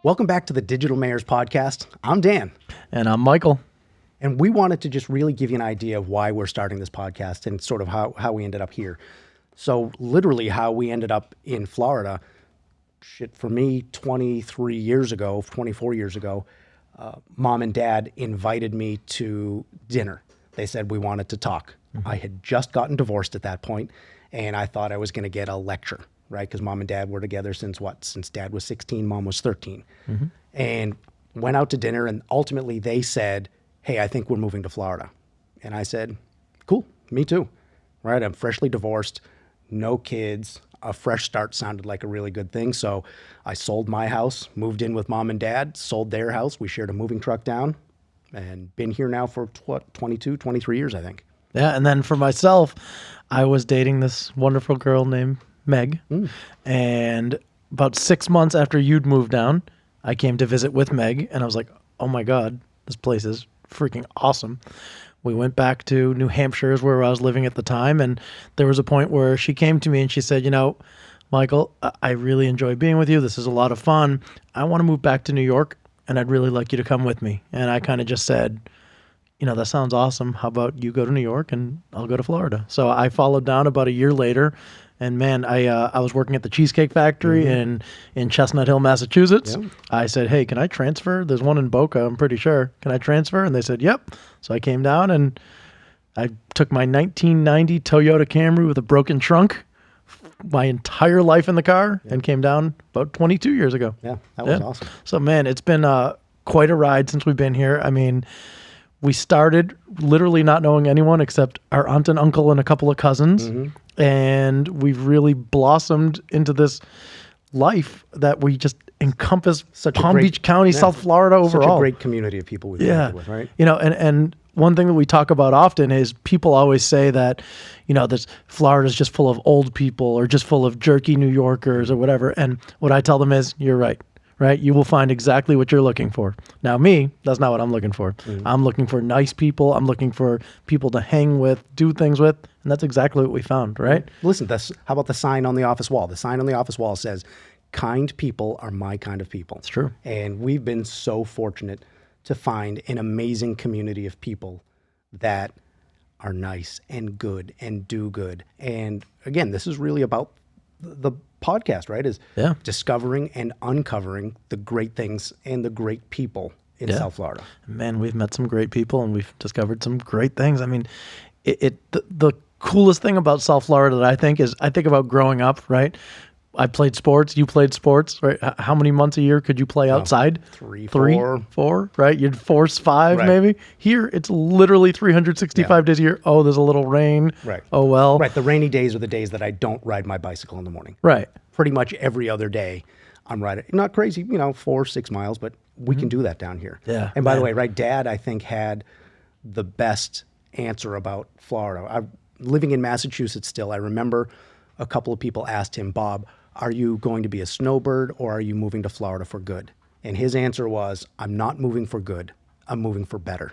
Welcome back to the Digital Mayors Podcast. I'm Dan. And I'm Michael. And we wanted to just really give you an idea of why we're starting this podcast and sort of how we ended up here. So literally how we ended up in Florida, for me, 24 years ago, Mom and Dad invited me to dinner. They said we wanted to talk. Mm-hmm. I had just gotten divorced at that point, and I thought I was going to get a lecture, right? Because Mom and Dad were together since Dad was 16, Mom was 13. Mm-hmm. And went out to dinner, and ultimately they said, hey, I think we're moving to Florida. And I said, cool, me too, right? I'm freshly divorced, no kids. A fresh start sounded like a really good thing. So I sold my house, moved in with Mom and Dad, sold their house. We shared a moving truck down and been here now for 22, 23 years, I think. Yeah. And then for myself, I was dating this wonderful girl named Meg. And about 6 months after you'd moved down, I came to visit with Meg and I was like, oh my God, this place is freaking awesome. We went back to New Hampshire, where I was living at the time. And there was a point where she came to me and she said, Michael, I really enjoy being with you. This is a lot of fun. I want to move back to New York and I'd really like you to come with me. And I kind of just said, that sounds awesome. How about you go to New York and I'll go to Florida? So I followed down about a year later. And man, I was working at the Cheesecake Factory in Chestnut Hill, Massachusetts. Yep. I said, hey, can I transfer? There's one in Boca, I'm pretty sure. Can I transfer? And they said, yep. So I came down and I took my 1990 Toyota Camry with a broken trunk, my entire life in the car, and came down about 22 years ago. Yeah, that was awesome. So man, it's been quite a ride since we've been here. I mean, we started literally not knowing anyone except our aunt and uncle and a couple of cousins. Mm-hmm. And we've really blossomed into this life that we just encompass Palm Beach County, South Florida overall. Such a great community of people we've worked with, right? And one thing that we talk about often is people always say that, this Florida's just full of old people or just full of jerky New Yorkers or whatever. And what I tell them is, you're right? You will find exactly what you're looking for. Now, me, that's not what I'm looking for. Mm-hmm. I'm looking for nice people. I'm looking for people to hang with, do things with. And that's exactly what we found, right? Listen, how about the sign on the office wall? The sign on the office wall says, kind people are my kind of people. It's true. And we've been so fortunate to find an amazing community of people that are nice and good and do good. And again, this is really about the podcast, right? Is discovering and uncovering the great things and the great people in South Florida. Man, we've met some great people and we've discovered some great things. I mean, the coolest thing about South Florida that I think about growing up, right? I played sports. You played sports, right? How many months a year could you play outside? Three, four, right? You'd force 5 maybe. Here, it's literally 365 days a year. Oh, there's a little rain. Right. Oh, well. Right. The rainy days are the days that I don't ride my bicycle in the morning. Right. Pretty much every other day I'm riding. Not crazy, 4-6 miles, but we can do that down here. Yeah. And by the way, right, Dad, I think, had the best answer about Florida. Living in Massachusetts still, I remember a couple of people asked him, Bob, are you going to be a snowbird or are you moving to Florida for good? And his answer was, I'm not moving for good. I'm moving for better.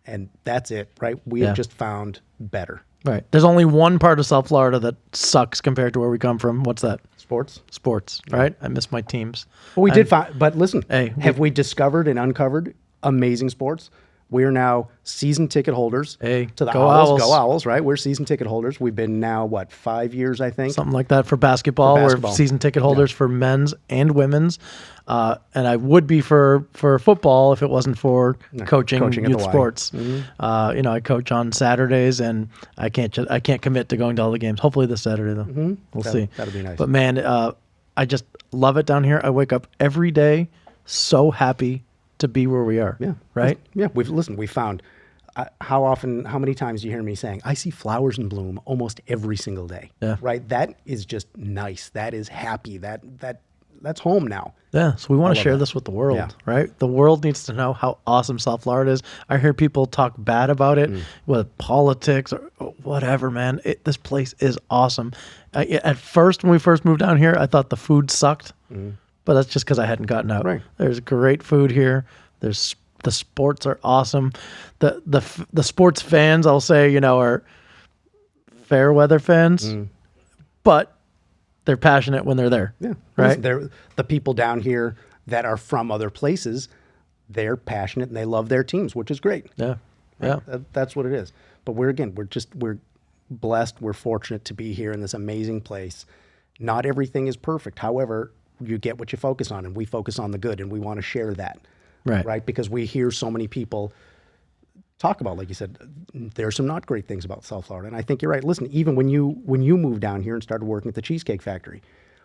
And that's it, right? We have just found better. Right. There's only one part of South Florida that sucks compared to where we come from. What's that? Sports, right? I miss my teams. Well, we did find, but listen, have we discovered and uncovered amazing sports? We're now season ticket holders to the Owls. Go Owls, right? We're season ticket holders. We've been now, 5 years, I think? Something like that for basketball. We're season ticket holders for men's and women's. And I would be for football if it wasn't for coaching youth sports. Mm-hmm. I coach on Saturdays, and I can't commit to going to all the games. Hopefully this Saturday, though. Mm-hmm. We'll see. That'll be nice. But, man, I just love it down here. I wake up every day so happy to be where we are. Yeah. Right? Yeah. We found how many times do you hear me saying, I see flowers in bloom almost every single day. Yeah. Right? That is just nice. That is happy. That's home now. Yeah. So we want to share this with the world, right? The world needs to know how awesome South Florida is. I hear people talk bad about it with politics or whatever, man. This place is awesome. At first, when we first moved down here, I thought the food sucked. But that's just because I hadn't gotten out. Right. There's great food here. The sports are awesome. The sports fans, I'll say, are fair weather fans, but they're passionate when they're there. Yeah. Right. Listen, the people down here, that are from other places. They're passionate and they love their teams, which is great. Yeah. Right? Yeah. That's what it is. But we're blessed. We're fortunate to be here in this amazing place. Not everything is perfect. However, you get what you focus on, and we focus on the good, and we want to share that. Right. Because we hear so many people talk about, like you said, there's some not great things about South Florida. And I think you're right. Listen, even when you moved down here and started working at the Cheesecake Factory,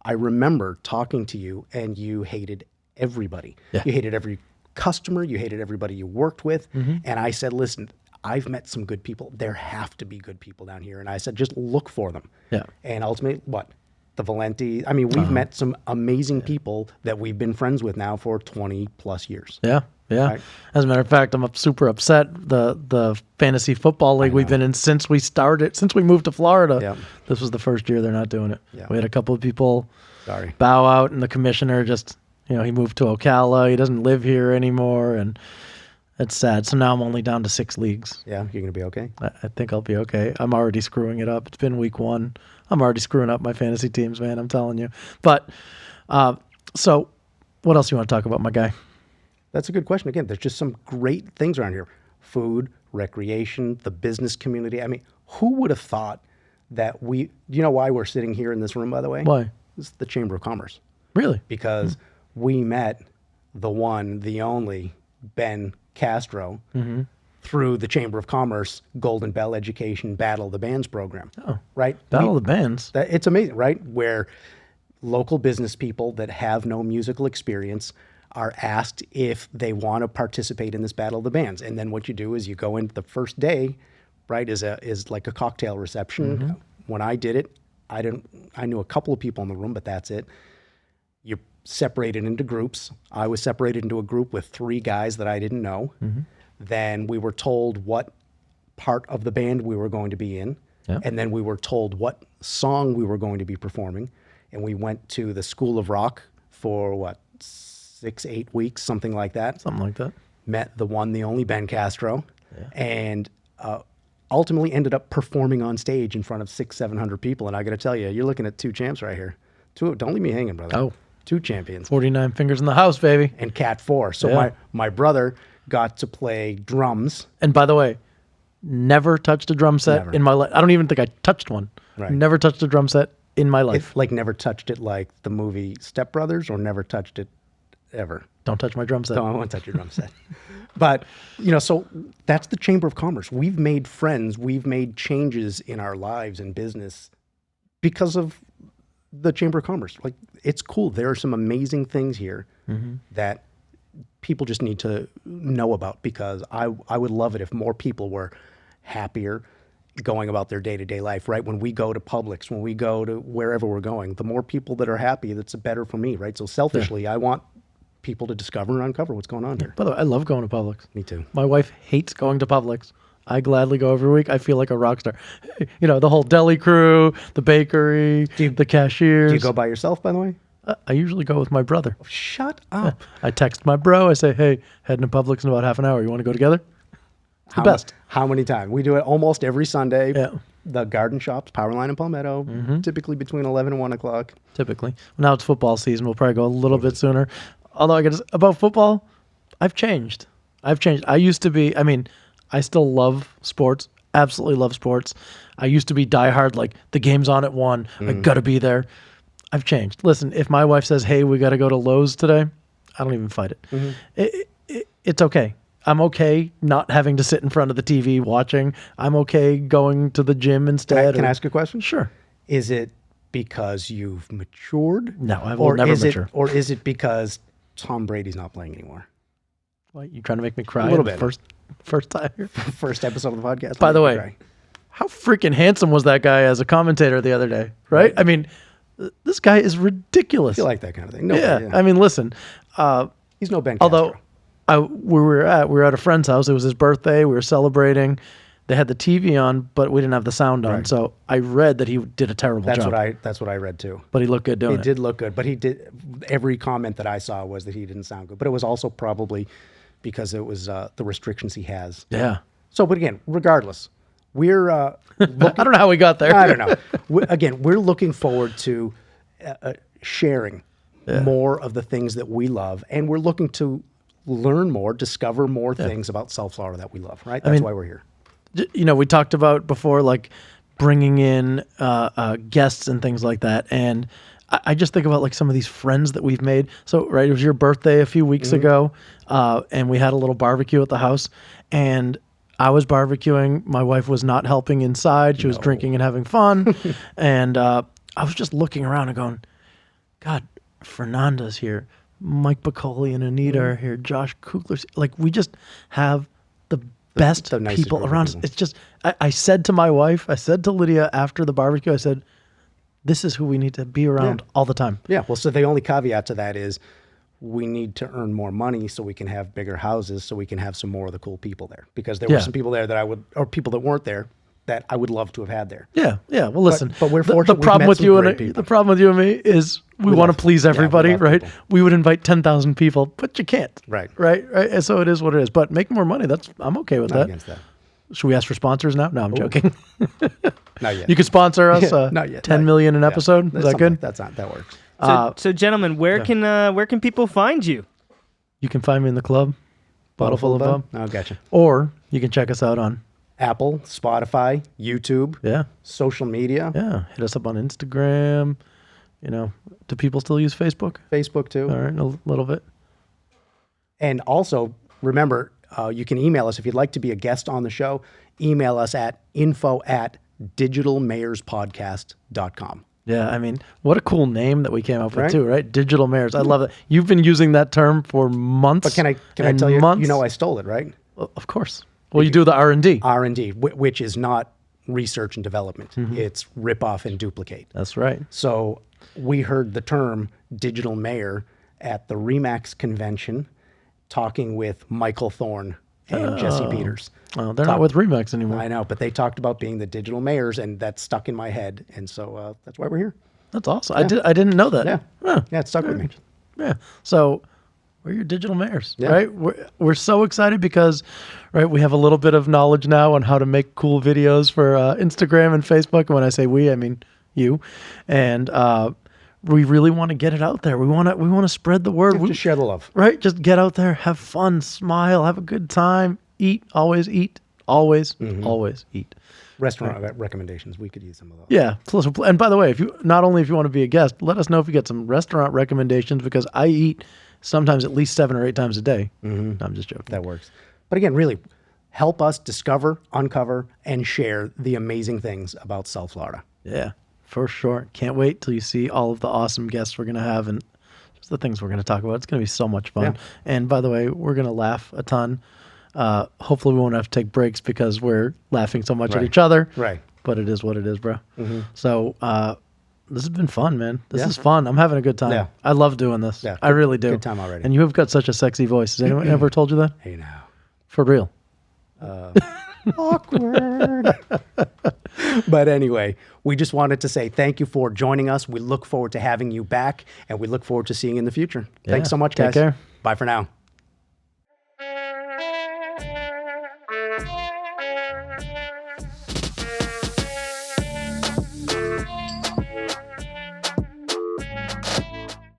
I remember talking to you and you hated everybody. Yeah. You hated every customer. You hated everybody you worked with. And I said, listen, I've met some good people. There have to be good people down here. And I said, just look for them. Yeah. And ultimately, what? The Valenti. I mean, we've met some amazing people that we've been friends with now for 20 plus years. Yeah. Yeah. Right. As a matter of fact, I'm super upset. The fantasy football league we've been in since we moved to Florida. Yeah. This was the first year they're not doing it. Yeah. We had a couple of people Sorry. bow out, and the commissioner just, he moved to Ocala. He doesn't live here anymore, and it's sad. So now I'm only down to 6 leagues. Yeah, you're going to be okay. I think I'll be okay. I'm already screwing it up. It's been week 1. I'm already screwing up my fantasy teams, man. I'm telling you. But so what else you want to talk about, my guy? That's a good question. Again, there's just some great things around here. Food, recreation, the business community. I mean, who would have thought that you know why we're sitting here in this room, by the way? Why? It's the Chamber of Commerce. Really? Because we met the one, the only Ben Castro through the Chamber of Commerce Golden Bell Education Battle of the Bands program. Oh, right? Battle of the Bands. It's amazing, right? Where local business people that have no musical experience are asked if they want to participate in this Battle of the Bands. And then what you do is you go in the first day, right, is like a cocktail reception. When I did it, I knew a couple of people in the room, but that's it. You're separated into groups. I was separated into a group with 3 guys that I didn't know. Then we were told what part of the band we were going to be in. Yeah. And then we were told what song we were going to be performing. And we went to the School of Rock for 6-8 weeks, something like that. Something like that. Met the one, the only Ben Castro, and ultimately ended up performing on stage in front of 600-700 people. And I got to tell you, you're looking at 2 champs right here. 2, don't leave me hanging, brother. Oh. 2 champions. 49 fingers in the house, baby. And Cat 4. So my brother got to play drums. And by the way, never touched a drum set in my life. I don't even think I touched one. Right. Never touched a drum set in my life. Like never touched it like the movie Step Brothers, or never touched it ever. Don't touch my drum set. No, I won't touch your drum set. But, so that's the Chamber of Commerce. We've made friends. We've made changes in our lives and business because of the Chamber of Commerce. Like, it's cool. There are some amazing things here that people just need to know about, because I would love it if more people were happier going about their day-to-day life, right? When we go to Publix, when we go to wherever we're going, the more people that are happy, that's better for me, right? So selfishly, I want people to discover and uncover what's going on here. By the way, I love going to Publix. Me too. My wife hates going to Publix. I gladly go every week. I feel like a rock star. The whole deli crew, the bakery, the cashiers. Do you go by yourself, by the way? I usually go with my brother. Shut up. I text my bro. I say, hey, heading to Publix in about half an hour. You want to go together? It's the best. How many times? We do it almost every Sunday. Yeah. The garden shops, Powerline and Palmetto, typically between 11 and 1 o'clock. Typically. Now it's football season. We'll probably go a little bit sooner. Although I guess about football, I've changed. I used to be, I still love sports. Absolutely love sports. I used to be diehard, like the game's on at 1. I got to be there. I've changed. Listen, if my wife says, hey, we got to go to Lowe's today, I don't even fight it. It's okay. I'm okay not having to sit in front of the TV watching. I'm okay going to the gym instead. Can I ask a question? Sure. Is it because you've matured? No, I will never mature. Or is it because Tom Brady's not playing anymore? What, you trying to make me cry? A little bit. First time here? First episode of the podcast. By the way, how freaking handsome was that guy as a commentator the other day, right? This guy is ridiculous. You like that kind of thing. No, yeah. Listen. He's no Ben Castro. Although we were at a friend's house. It was his birthday. We were celebrating. They had the TV on, but we didn't have the sound on. Right. So I read that he did a terrible job. That's what I read too. But he looked good doing it. He did look good, but he did. Every comment that I saw was that he didn't sound good. But it was also probably because it was the restrictions he has. Yeah. So, but again, regardless, we're I don't know how we got there. I don't know. We're looking forward to sharing more of the things that we love, and we're looking to learn more, discover more things about South Florida that we love, right? That's why we're here. We talked about before, like bringing in guests and things like that. And I just think about like some of these friends that we've made. So, right, it was your birthday a few weeks ago, and we had a little barbecue at the house, and I was barbecuing. My wife was not helping inside. She was drinking and having fun. And I was just looking around and going, God, Fernanda's here. Mike Bacoli and Anita are here. Josh Kugler's. Like, we just have the best the nicest people group of around us. people. It's just, I said to my wife, I said to Lydia after the barbecue, I said, this is who we need to be around all the time. Yeah. Well, so the only caveat to that is we need to earn more money so we can have bigger houses, so we can have some more of the cool people there. Because there were some people there that or people that weren't there that I would love to have had there. Yeah, yeah. Well, listen. But we're the fortunate. problem with you and the problem with you and me is we want to please everybody, love right? people. We would invite 10,000 people, but you can't. Right. Right. And so it is what it is. But make more money. I'm okay with Not that. against that. Should we ask for sponsors now? No, I'm joking. Not yet. You could sponsor us. Not yet. 10 Not million yet. an Yeah. episode. Is that Something good? like that works. So, gentlemen, where can people find you? You can find me in the club, Bottle Full of Bum, Oh, gotcha. or you can check us out on Apple, Spotify, YouTube, social media, hit us up on Instagram. Do people still use Facebook? Facebook too. All right, a little bit. And also, remember, you can email us if you'd like to be a guest on the show. Email us at info@digitalmayorspodcast.com. Yeah, I mean, what a cool name that we came up with Right? too, right? Digital mayors. I love it. You've been using that term for months. But can I tell you, I stole it, right? Well, of course. Well, you do the R&D. R&D, which is not research and development. It's rip off and duplicate. That's right. So we heard the term digital mayor at the REMAX convention talking with Michael Thorne and Jesse Peters. Oh, they're not with Remax anymore. I know, but they talked about being the digital mayors, and that stuck in my head. And so that's why we're here. That's awesome. I didn't know that. Yeah. Huh. Yeah, it stuck with me. Yeah. So we're your digital mayors, right? We're so excited because, right, we have a little bit of knowledge now on how to make cool videos for Instagram and Facebook. And when I say we, I mean you. And we really want to get it out there. We want to spread the word. Just share the love. Right? Just get out there, have fun, smile, have a good time, eat, always eat, always eat. Restaurant recommendations. We could use some of those. Yeah. And by the way, if you want to be a guest, let us know if you get some restaurant recommendations because I eat sometimes at least 7 or 8 times a day. No, I'm just joking. That works. But again, really, help us discover, uncover, and share the amazing things about South Florida. Yeah, for sure. Can't wait till you see all of the awesome guests we're going to have and just the things we're going to talk about. It's going to be so much fun. Yeah. And by the way, we're going to laugh a ton. Hopefully we won't have to take breaks because we're laughing so much at each other. Right. But it is what it is, bro. So this has been fun, man. This is fun. I'm having a good time. Yeah. I love doing this. Yeah, I really do. good time already. And you have got such a sexy voice. Has anyone ever told you that? Hey now. For real? Awkward. But anyway, we just wanted to say thank you for joining us. We look forward to having you back, and we look forward to seeing you in the future. Thanks so much, Take guys. care. Bye for now.